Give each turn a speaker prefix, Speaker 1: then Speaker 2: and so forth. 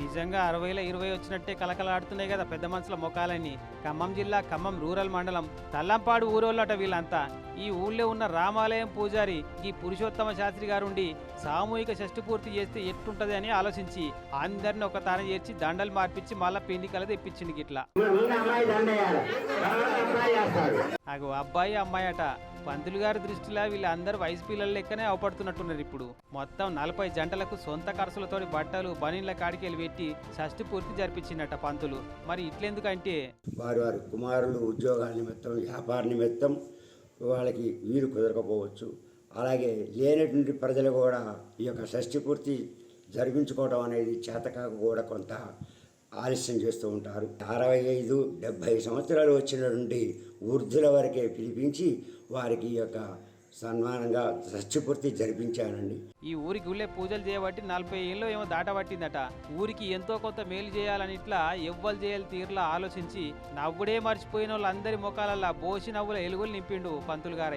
Speaker 1: నిజంగా 60లో 20 వచ్చినట్టే కలకలాడుతున్నాయి కదా పెద్ద మనుషుల ముఖాలన్నీ. ఖమ్మం జిల్లా ఖమ్మం రూరల్ మండలం తల్లంపాడు ఊరోళ్ళట వీళ్ళంతా. ఈ ఊళ్ళో ఉన్న రామాలయం పూజారి ఈ పురుషోత్తమ శాస్త్రి గారుండి సామూహిక షష్ఠి పూర్తి చేస్తే ఎట్లుంటది అని ఆలోచించి అందరిని ఒక తాన చేర్చి దండలు మార్పించి మళ్ళా పిండి కల తెప్పించింది గిట్లా. అగో అబ్బాయి అమ్మాయి అట. పంతులు గారి దృష్టిలో వీళ్ళందరూ వయసు పిల్లల లెక్కనే అవపడుతున్నట్టున్నారు. ఇప్పుడు మొత్తం 40 జంటలకు సొంత ఖర్చులతో బట్టలు బనీన్ల కాడికెళ్ళి పెట్టి షష్ఠి పూర్తి జరిపించిందట పంతులు. మరి ఇట్లెందుకంటే
Speaker 2: వారి వారి కుమారులు ఉద్యోగాల నిమిత్తం వ్యాపార నిమిత్తం వాళ్ళకి వీలు కుదరకపోవచ్చు. అలాగే లేనటువంటి ప్రజలు కూడా ఈ యొక్క షష్ఠి పూర్తి జరిపించుకోవడం అనేది చేతకాక కూడా కొంత ఆలస్యం చేస్తూ ఉంటారు. 65, 70 సంవత్సరాలు వచ్చినటువంటి వృద్ధుల వరకే పిలిపించి వారికి ఈ యొక్క సన్మానంగా షష్ఠి పూర్తి జరిపించానండి.
Speaker 1: ఈ ఊరికి ఊళ్ళే పూజలు చేయబట్టి 40 ఏళ్ళు ఏమో దాటబట్టిందట. ఊరికి ఎంతో కొంత మేలు చేయాలని ఇట్లా ఎవ్వరు చేయాలి తీరులా ఆలోచించి నవ్వుడే మర్చిపోయిన వాళ్ళందరి ముఖాలల్లా బోసి నవ్వుల ఎలుగులు నింపిండు పంతులు గారు.